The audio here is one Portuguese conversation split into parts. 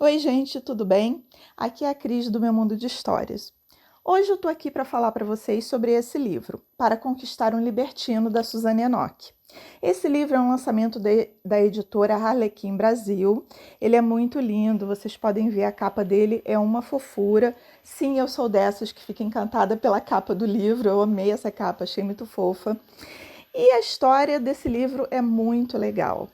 Oi, gente, tudo bem? Aqui é a Cris do Meu Mundo de Histórias. Hoje eu tô aqui para falar para vocês sobre esse livro, Para Conquistar um Libertino, da Suzane Enoch. Esse livro é um lançamento da editora Harlequin Brasil. Ele é muito lindo, vocês podem ver a capa dele, é uma fofura. Sim, eu sou dessas que fica encantada pela capa do livro, eu amei essa capa, achei muito fofa. E a história desse livro é muito legal.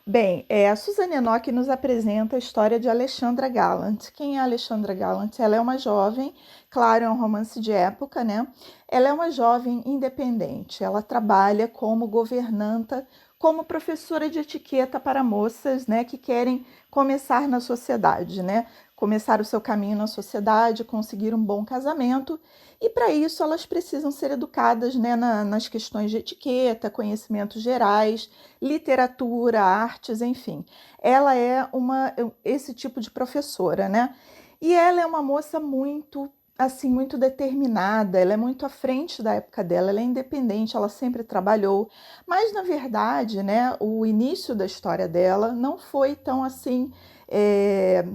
Bem, a Suzane Enoch nos apresenta a história de Alexandra Gallant. Quem é a Alexandra Gallant? Ela é uma jovem, claro, é um romance de época, né? Ela é uma jovem independente. Ela trabalha como governanta, como professora de etiqueta para moças, né, que querem começar na sociedade, né? Começar o seu caminho na sociedade, conseguir um bom casamento. E para isso elas precisam ser educadas, né, nas questões de etiqueta, conhecimentos gerais, literatura, artes, enfim. Ela é esse tipo de professora, né? E ela é uma moça muito assim, muito determinada, ela é muito à frente da época dela, ela é independente, ela sempre trabalhou, mas na verdade, né, o início da história dela não foi tão assim,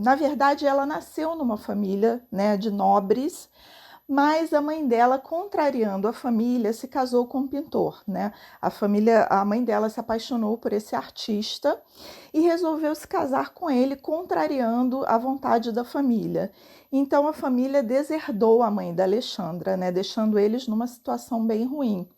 na verdade ela nasceu numa família, né, de nobres, mas a mãe dela, contrariando a família, se casou com um pintor, né? A mãe dela se apaixonou por esse artista e resolveu se casar com ele, contrariando a vontade da família. Então a família deserdou a mãe da Alexandra, né? Deixando eles numa situação bem ruim.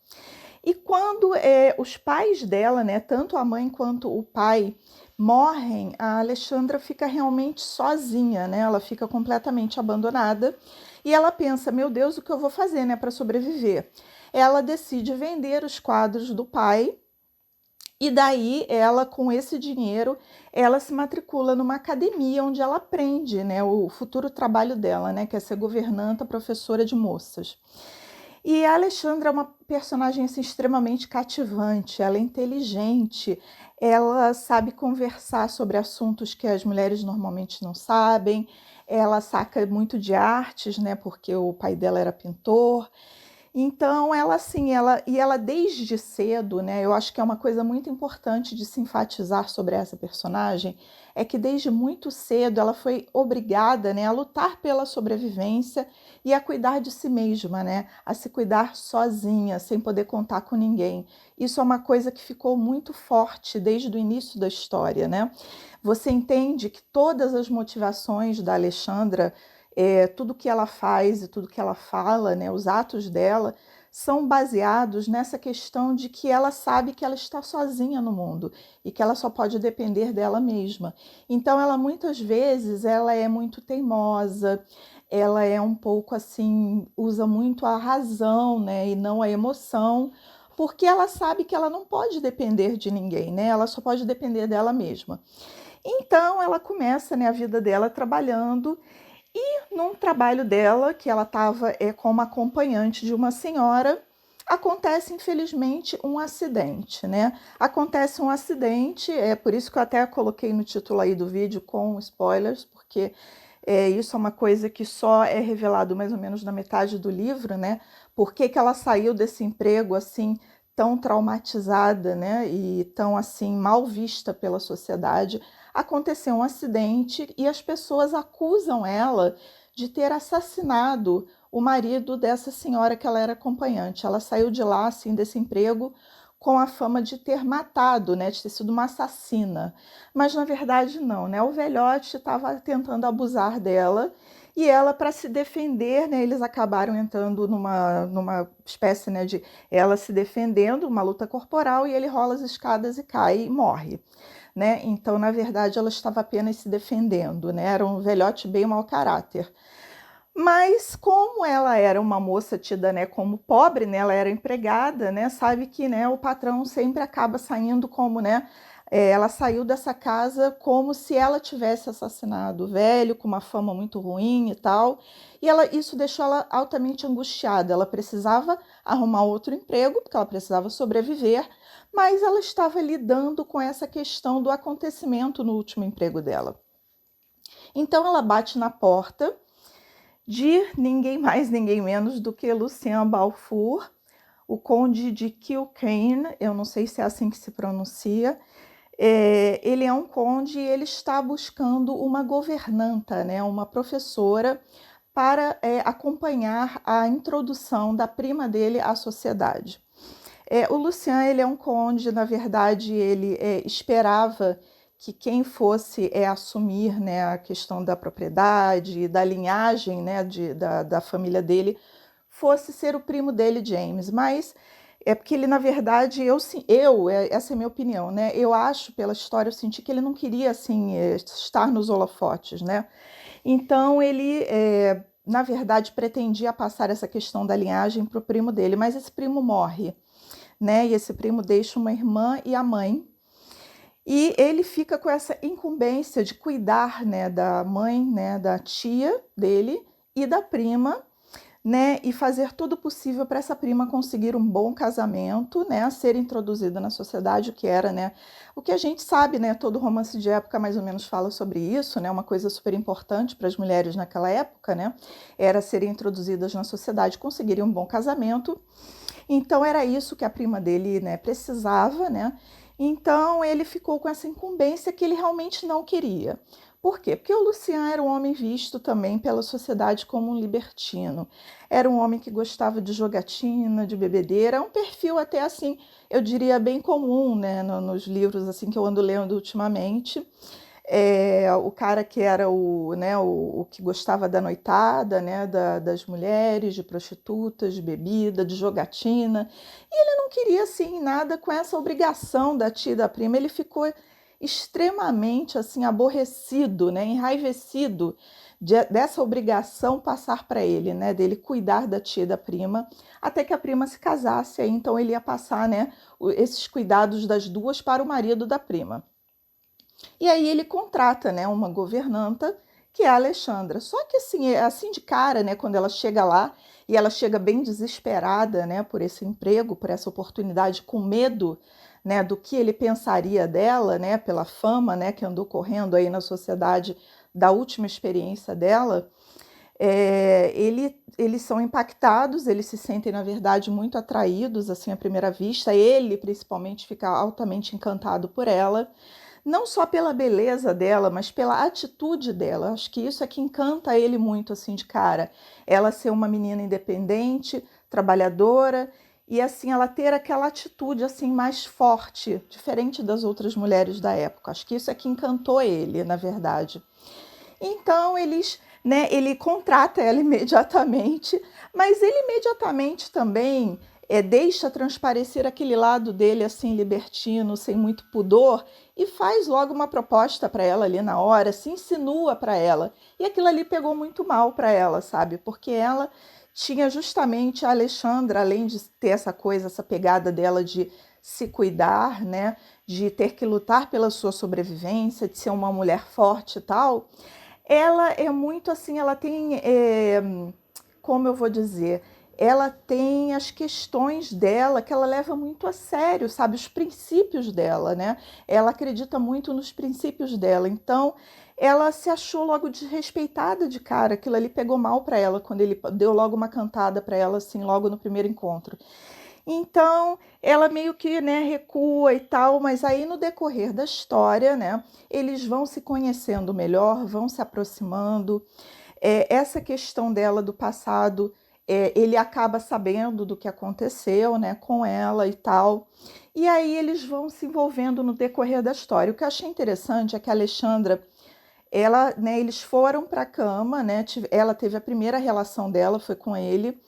E quando os pais dela, né, tanto a mãe quanto o pai, morrem, a Alexandra fica realmente sozinha, né? Ela fica completamente abandonada e ela pensa: meu Deus, o que eu vou fazer, né, para sobreviver? Ela decide vender os quadros do pai. E daí ela, com esse dinheiro, ela se matricula numa academia onde ela aprende, né, o futuro trabalho dela, né, que é ser governanta, professora de moças. E a Alexandra é uma personagem assim, extremamente cativante, ela é inteligente, ela sabe conversar sobre assuntos que as mulheres normalmente não sabem, ela saca muito de artes, né, porque o pai dela era pintor. Então, ela assim, ela desde cedo, né? Eu acho que é uma coisa muito importante de se enfatizar sobre essa personagem, é que desde muito cedo ela foi obrigada, né, a lutar pela sobrevivência e a cuidar de si mesma, né? A se cuidar sozinha, sem poder contar com ninguém. Isso é uma coisa que ficou muito forte desde o início da história, né? Você entende que todas as motivações da Alexandra, tudo que ela faz e tudo que ela fala, né, os atos dela, são baseados nessa questão de que ela sabe que ela está sozinha no mundo e que ela só pode depender dela mesma. Então, ela muitas vezes ela é muito teimosa, ela é um pouco assim, usa muito a razão, né, e não a emoção, porque ela sabe que ela não pode depender de ninguém, né? Ela só pode depender dela mesma. Então, ela começa, né, a vida dela trabalhando e num trabalho dela, que ela estava como acompanhante de uma senhora, acontece infelizmente um acidente, né? Acontece um acidente, é por isso que eu até coloquei no título aí do vídeo com spoilers, porque isso é uma coisa que só é revelado mais ou menos na metade do livro, né? Por que que ela saiu desse emprego assim tão traumatizada, né? E tão assim mal vista pela sociedade. Aconteceu um acidente e as pessoas acusam ela de ter assassinado o marido dessa senhora que ela era acompanhante. Ela saiu de lá, assim, desse emprego, com a fama de ter matado, né, de ter sido uma assassina. Mas na verdade não, né? O velhote estava tentando abusar dela e ela, para se defender, né, eles acabaram entrando numa espécie, né, de ela se defendendo, uma luta corporal, e ele rola as escadas e cai e morre. Né? Então, na verdade, ela estava apenas se defendendo, né? Era um velhote bem mau caráter. Mas como ela era uma moça tida, né, como pobre, né, ela era empregada, né, sabe que, né, o patrão sempre acaba saindo como, né, ela saiu dessa casa como se ela tivesse assassinado o velho, com uma fama muito ruim e tal, e isso deixou ela altamente angustiada. Ela precisava arrumar outro emprego, porque ela precisava sobreviver, mas ela estava lidando com essa questão do acontecimento no último emprego dela. Então ela bate na porta de ninguém mais, ninguém menos do que Lucien Balfour, o conde de Kilkenny, eu não sei se é assim que se pronuncia, Ele é um conde e ele está buscando uma governanta, né, uma professora, para acompanhar a introdução da prima dele à sociedade. O Lucien, ele é um conde, na verdade, ele esperava que quem fosse assumir, né, a questão da propriedade, da linhagem, né, da família dele, fosse ser o primo dele, James, mas é porque ele, na verdade, essa é a minha opinião, né? Eu acho, pela história, eu senti que ele não queria, assim, estar nos holofotes, né? Então, ele, na verdade, pretendia passar essa questão da linhagem para o primo dele, mas esse primo morre, né? E esse primo deixa uma irmã e a mãe, e ele fica com essa incumbência de cuidar, né, da mãe, né, da tia dele e da prima, né, e fazer tudo possível para essa prima conseguir um bom casamento, né, ser introduzida na sociedade, o que era, né, o que a gente sabe, né, todo romance de época mais ou menos fala sobre isso, né, uma coisa super importante para as mulheres naquela época, né, era serem introduzidas na sociedade, conseguirem um bom casamento. Então era isso que a prima dele, né, precisava, né? Então ele ficou com essa incumbência que ele realmente não queria. Por quê? Porque o Lucien era um homem visto também pela sociedade como um libertino. Era um homem que gostava de jogatina, de bebedeira, um perfil até assim, eu diria bem comum, né, nos livros assim que eu ando lendo ultimamente. O cara que era o que gostava da noitada, né, das mulheres, de prostitutas, de bebida, de jogatina. E ele não queria, assim, nada com essa obrigação da tia e da prima. Ele ficou extremamente, assim, aborrecido, né, enraivecido dessa obrigação passar para ele, né, dele cuidar da tia e da prima, até que a prima se casasse. Aí, então ele ia passar, né, esses cuidados das duas para o marido da prima. E aí ele contrata, né, uma governanta, que é a Alexandra. Só que assim, assim de cara, né, quando ela chega lá, e ela chega bem desesperada, né, por esse emprego, por essa oportunidade, com medo, né, do que ele pensaria dela, né, pela fama, né, que andou correndo aí na sociedade da última experiência dela. Eles são impactados, eles se sentem, na verdade, muito atraídos, assim, à primeira vista. Ele, principalmente, fica altamente encantado por ela, não só pela beleza dela, mas pela atitude dela. Acho que isso é que encanta ele muito, assim, de cara. Ela ser uma menina independente, trabalhadora, e assim ela ter aquela atitude assim mais forte, diferente das outras mulheres da época. Acho que isso é que encantou ele, na verdade. Então ele contrata ela imediatamente, mas ele imediatamente também deixa transparecer aquele lado dele assim libertino, sem muito pudor, e faz logo uma proposta para ela ali na hora, se insinua para ela. E aquilo ali pegou muito mal para ela, sabe? Porque ela tinha justamente a Alexandra, além de ter essa coisa, essa pegada dela de se cuidar, né, de ter que lutar pela sua sobrevivência, de ser uma mulher forte e tal. Ela é muito assim, ela tem, como eu vou dizer, ela tem as questões dela que ela leva muito a sério, sabe? Os princípios dela, né? Ela acredita muito nos princípios dela. Então, ela se achou logo desrespeitada de cara. Aquilo ali pegou mal para ela quando ele deu logo uma cantada para ela, assim, logo no primeiro encontro. Então, ela meio que, né, recua e tal, mas aí no decorrer da história, né, eles vão se conhecendo melhor, vão se aproximando. Essa questão dela do passado, ele acaba sabendo do que aconteceu, né, com ela e tal. E aí eles vão se envolvendo no decorrer da história. O que eu achei interessante é que a Alexandra, ela, né, eles foram para a cama, né, ela teve a primeira relação dela, foi com ele.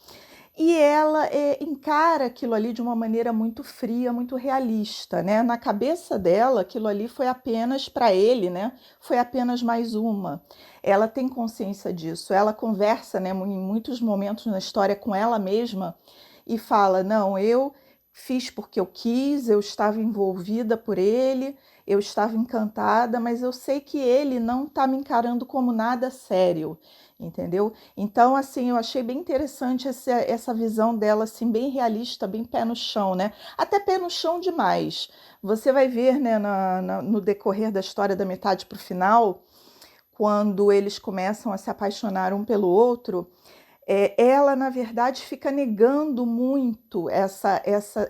E ela encara aquilo ali de uma maneira muito fria, muito realista, né? Na cabeça dela, aquilo ali foi apenas para ele, né? Foi apenas mais uma. Ela tem consciência disso. Ela conversa, né, em muitos momentos na história com ela mesma e fala: não, eu fiz porque eu quis, eu estava envolvida por ele, eu estava encantada, mas eu sei que ele não está me encarando como nada sério, entendeu? Então, assim, eu achei bem interessante essa visão dela, assim, bem realista, bem pé no chão, né? Até pé no chão demais. Você vai ver, né, no decorrer da história, da metade para o final, quando eles começam a se apaixonar um pelo outro, ela, na verdade, fica negando muito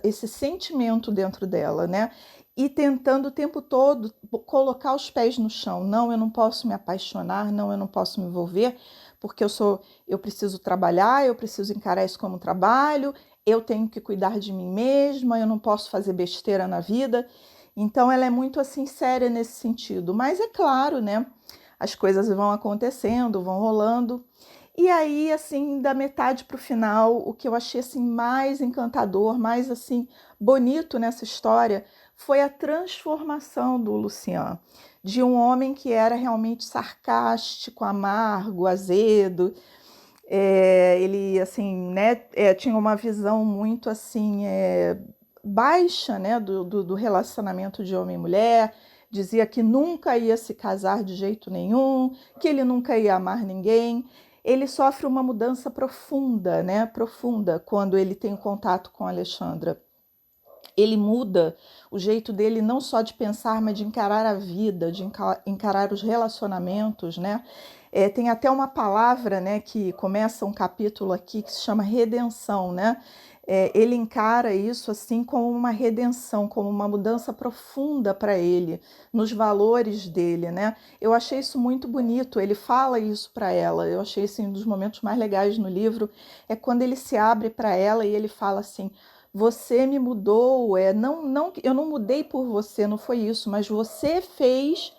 esse sentimento dentro dela, né? e tentando o tempo todo colocar os pés no chão. Não, eu não posso me apaixonar, não, eu não posso me envolver, porque eu preciso trabalhar, eu preciso encarar isso como trabalho, eu tenho que cuidar de mim mesma, eu não posso fazer besteira na vida. Então ela é muito assim séria nesse sentido. Mas é claro, né? As coisas vão acontecendo, vão rolando. E aí, assim, da metade para o final, o que eu achei assim mais encantador, mais assim bonito nessa história foi a transformação do Lucian, de um homem que era realmente sarcástico, amargo, azedo. Ele assim, né, tinha uma visão muito assim baixa, né, do relacionamento de homem e mulher. Dizia que nunca ia se casar de jeito nenhum, que ele nunca ia amar ninguém. Ele sofre uma mudança profunda, né, profunda, quando ele tem contato com a Alexandra. Ele muda o jeito dele não só de pensar, mas de encarar a vida, de encarar os relacionamentos, né? Tem até uma palavra, né, que começa um capítulo aqui que se chama redenção, né? Ele encara isso assim como uma redenção, como uma mudança profunda para ele, nos valores dele, né? Eu achei isso muito bonito, ele fala isso para ela, eu achei assim, um dos momentos mais legais no livro, é quando ele se abre para ela e ele fala assim: você me mudou, eu não mudei por você, não foi isso, mas você fez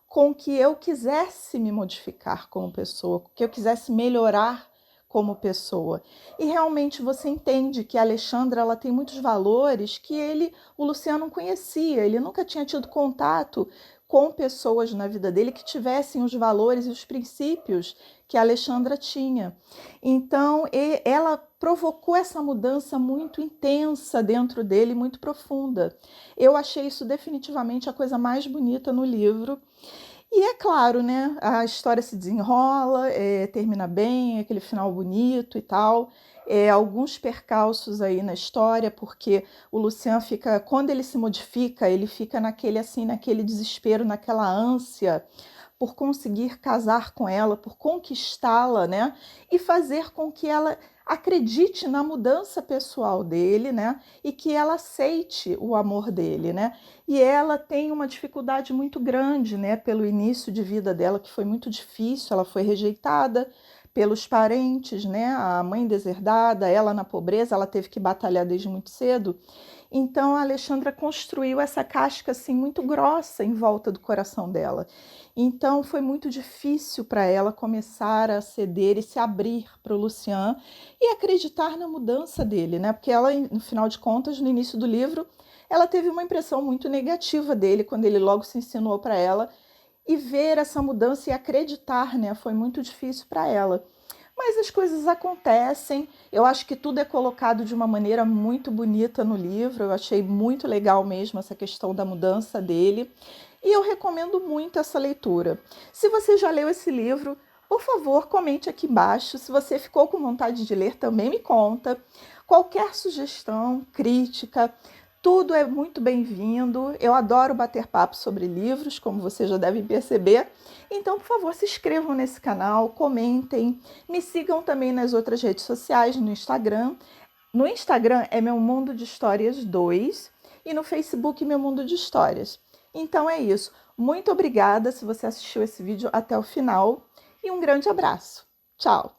com que eu quisesse me modificar como pessoa, que eu quisesse melhorar como pessoa. E realmente você entende que a Alexandra ela tem muitos valores que o Luciano não conhecia, ele nunca tinha tido contato com pessoas na vida dele que tivessem os valores e os princípios que a Alexandra tinha. Então, ela provocou essa mudança muito intensa dentro dele, muito profunda. Eu achei isso definitivamente a coisa mais bonita no livro. E é claro, né? A história se desenrola, termina bem, aquele final bonito e tal. Alguns percalços aí na história, porque o Lucian fica, quando ele se modifica, ele fica naquele assim, naquele desespero, naquela ânsia por conseguir casar com ela, por conquistá-la, né? E fazer com que ela acredite na mudança pessoal dele, né? E que ela aceite o amor dele, né? E ela tem uma dificuldade muito grande, né? Pelo início de vida dela, que foi muito difícil, ela foi rejeitada pelos parentes, né? A mãe deserdada, ela na pobreza, ela teve que batalhar desde muito cedo. Então a Alexandra construiu essa casca assim muito grossa em volta do coração dela. Então foi muito difícil para ela começar a ceder e se abrir para o Lucian e acreditar na mudança dele, né? Porque ela, no final de contas, no início do livro, ela teve uma impressão muito negativa dele quando ele logo se ensinou para ela, e ver essa mudança e acreditar, né? Foi muito difícil para ela. Mas as coisas acontecem. Eu acho que tudo é colocado de uma maneira muito bonita no livro. Eu achei muito legal mesmo essa questão da mudança dele. E eu recomendo muito essa leitura. Se você já leu esse livro, por favor, comente aqui embaixo. Se você ficou com vontade de ler, também me conta. Qualquer sugestão, crítica, tudo é muito bem-vindo. Eu adoro bater papo sobre livros, como vocês já devem perceber. Então, por favor, se inscrevam nesse canal, comentem, me sigam também nas outras redes sociais, no Instagram. No Instagram é Meu Mundo de Histórias 2 e no Facebook Meu Mundo de Histórias. Então é isso. Muito obrigada se você assistiu esse vídeo até o final e um grande abraço. Tchau!